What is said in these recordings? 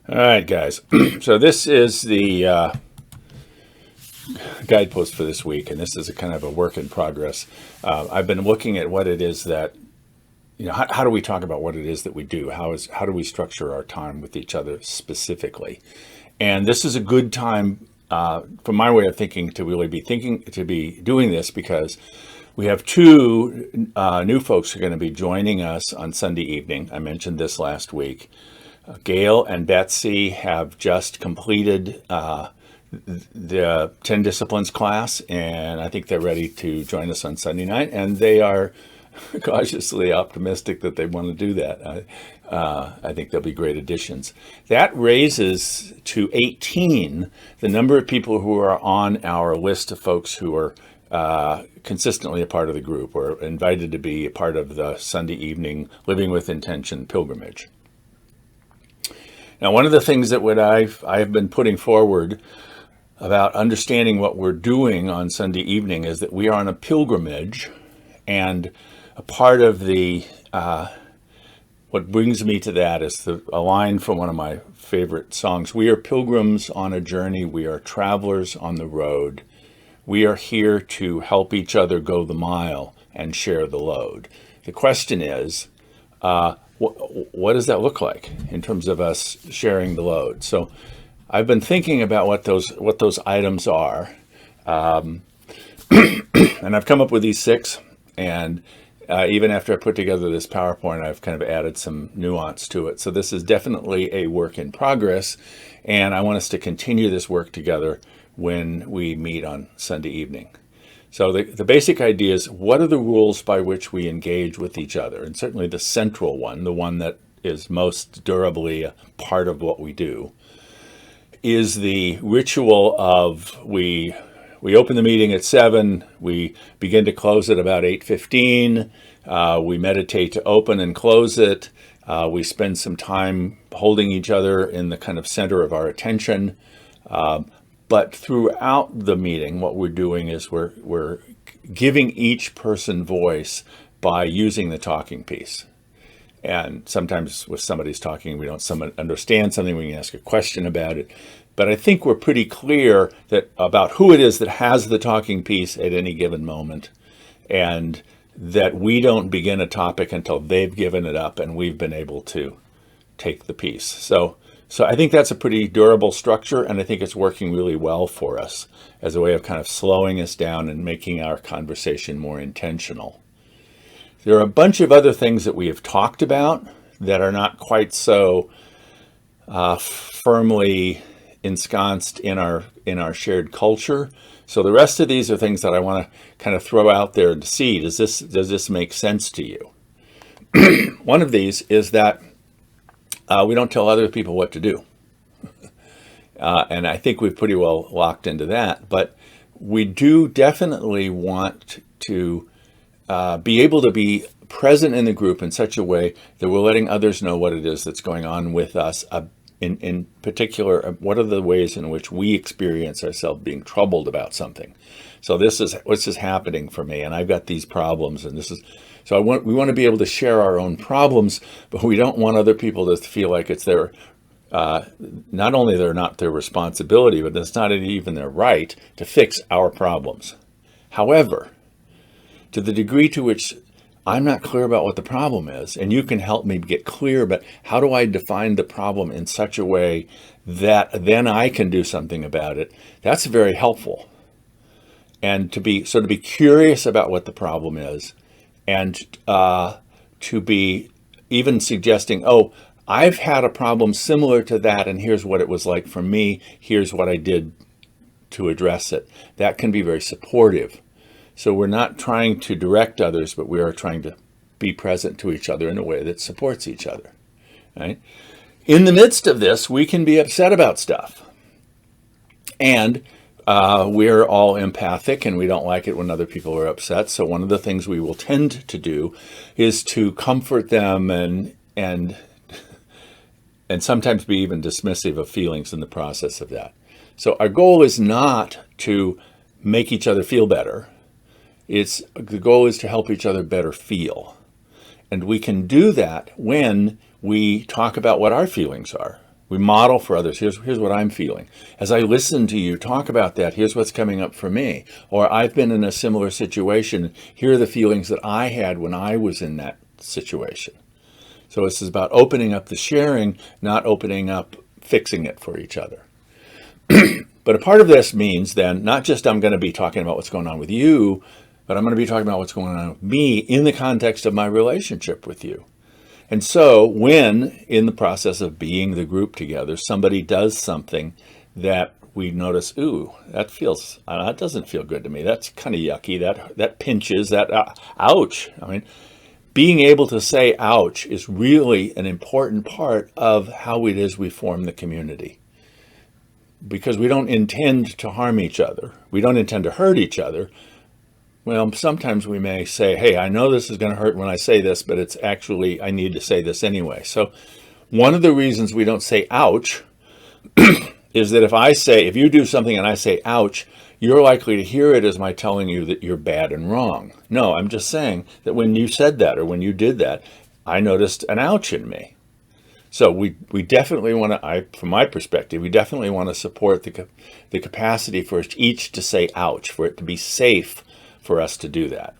All right, guys. So this is the guidepost for this week, and this is a kind of a work in progress. I've been looking at what it is that, how do we talk about what it is that we do? How do we structure our time with each other specifically? And this is a good time, from my way of thinking, to really be doing this, because we have two new folks who are going to be joining us on Sunday evening. I mentioned this last week. Gail and Betsy have just completed the 10 disciplines class, and I think they're ready to join us on Sunday night, and they are cautiously optimistic that they want to do that. I think they'll be great additions. That raises to 18 the number of people who are on our list of folks who are consistently a part of the group or invited to be a part of the Sunday evening Living with Intention pilgrimage. Now, one of the things that I've been putting forward about understanding what we're doing on Sunday evening is that we are on a pilgrimage, and a part of the what brings me to that is a line from one of my favorite songs. We are pilgrims on a journey. We are travelers on the road. We are here to help each other go the mile and share the load. The question is, what does that look like in terms of us sharing the load? So I've been thinking about what those items are, and I've come up with these 6. And even after I put together this PowerPoint, I've kind of added some nuance to it. So this is definitely a work in progress, and I want us to continue this work together when we meet on Sunday evening. So the basic idea is, what are the rules by which we engage with each other? And certainly the central one, the one that is most durably a part of what we do, is the ritual of we open the meeting at 7, we begin to close it about 8:15, we meditate to open and close it, we spend some time holding each other in the kind of center of our attention. But throughout the meeting, what we're doing is we're giving each person voice by using the talking piece. And sometimes with somebody's talking, we don't understand something, we can ask a question about it. But I think we're pretty clear about who it is that has the talking piece at any given moment, and that we don't begin a topic until they've given it up and we've been able to take the piece. So I think that's a pretty durable structure, and I think it's working really well for us as a way of kind of slowing us down and making our conversation more intentional. There are a bunch of other things that we have talked about that are not quite so firmly ensconced in our shared culture. So the rest of these are things that I want to kind of throw out there to see, does this make sense to you? One of these is that we don't tell other people what to do. And I think we've pretty well locked into that. But we do definitely want to be able to be present in the group in such a way that we're letting others know what it is that's going on with us. In particular, what are the ways in which we experience ourselves being troubled about something? So this is what's just happening for me, and I've got these problems, and this is. So we want to be able to share our own problems, but we don't want other people to feel like it's their, not only they're not their responsibility, but it's not even their right to fix our problems. However, to the degree to which I'm not clear about what the problem is, and you can help me get clear about how do I define the problem in such a way that then I can do something about it, that's very helpful. And to be curious about what the problem is, and to be even suggesting, oh, I've had a problem similar to that, and here's what it was like for me, here's what I did to address it. That can be very supportive. So we're not trying to direct others, but we are trying to be present to each other in a way that supports each other. Right? In the midst of this, we can be upset about stuff. And we're all empathic, and we don't like it when other people are upset. So one of the things we will tend to do is to comfort them and sometimes be even dismissive of feelings in the process of that. So our goal is not to make each other feel better. The goal is to help each other better feel. And we can do that when we talk about what our feelings are. We model for others. Here's what I'm feeling. As I listen to you talk about that, here's what's coming up for me. Or I've been in a similar situation. Here are the feelings that I had when I was in that situation. So this is about opening up the sharing, not opening up fixing it for each other. But a part of this means then, not just I'm going to be talking about what's going on with you, but I'm going to be talking about what's going on with me in the context of my relationship with you. And so when, in the process of being the group together, somebody does something that we notice, ooh, that doesn't feel good to me. That's kind of yucky. That pinches, ouch. I mean, being able to say ouch is really an important part of how it is we form the community. Because we don't intend to harm each other. We don't intend to hurt each other. Well, sometimes we may say, hey, I know this is going to hurt when I say this, but it's actually, I need to say this anyway. So one of the reasons we don't say ouch is that if you do something and I say ouch, you're likely to hear it as my telling you that you're bad and wrong. No, I'm just saying that when you said that or when you did that, I noticed an ouch in me. So we definitely want to, from my perspective, we definitely want to support the capacity for each to say ouch, for it to be safe for us to do that.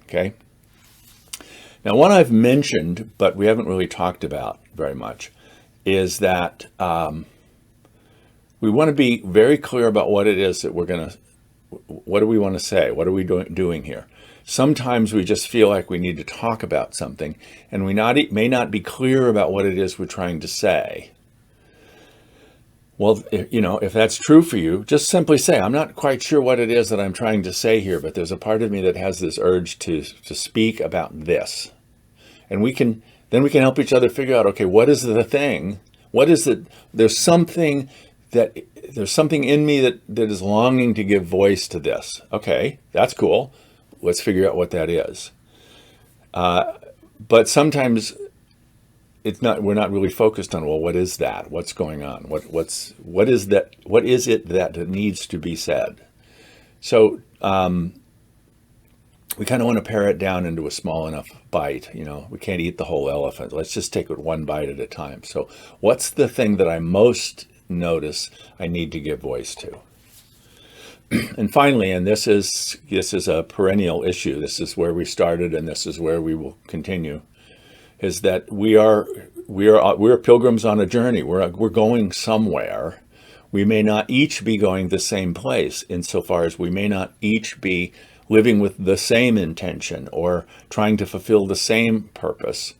Okay? Now, one I've mentioned, but we haven't really talked about very much, is that we want to be very clear about what it is that what do we want to say? What are we doing here? Sometimes we just feel like we need to talk about something, and we may not be clear about what it is we're trying to say. Well, if that's true for you, just simply say, I'm not quite sure what it is that I'm trying to say here, but there's a part of me that has this urge to speak about this. And then we can help each other figure out, okay, what is the thing? What is it? There's something in me that is longing to give voice to this. Okay, that's cool. Let's figure out what that is. But sometimes we're not really focused on, well, what is that? What's going on? What is that? What is it that needs to be said? So we kind of want to pare it down into a small enough bite. We can't eat the whole elephant. Let's just take it one bite at a time. So what's the thing that I most notice I need to give voice to? And finally, and this is a perennial issue, this is where we started and this is where we will continue, is that we are pilgrims on a journey. We're going somewhere. We may not each be going the same place, insofar as we may not each be living with the same intention or trying to fulfill the same purpose.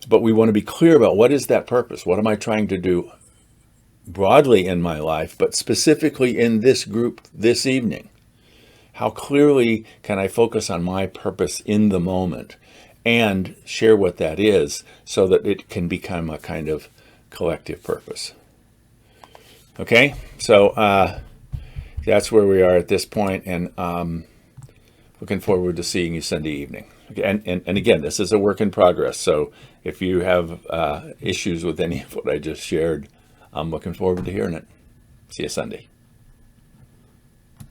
But we want to be clear about, what is that purpose? What am I trying to do broadly in my life, but specifically in this group this evening? How clearly can I focus on my purpose in the moment and share what that is so that it can become a kind of collective purpose? Okay, so that's where we are at this point, and looking forward to seeing you Sunday evening. Okay, and again, this is a work in progress, so if you have issues with any of what I just shared, I'm looking forward to hearing it. See you Sunday.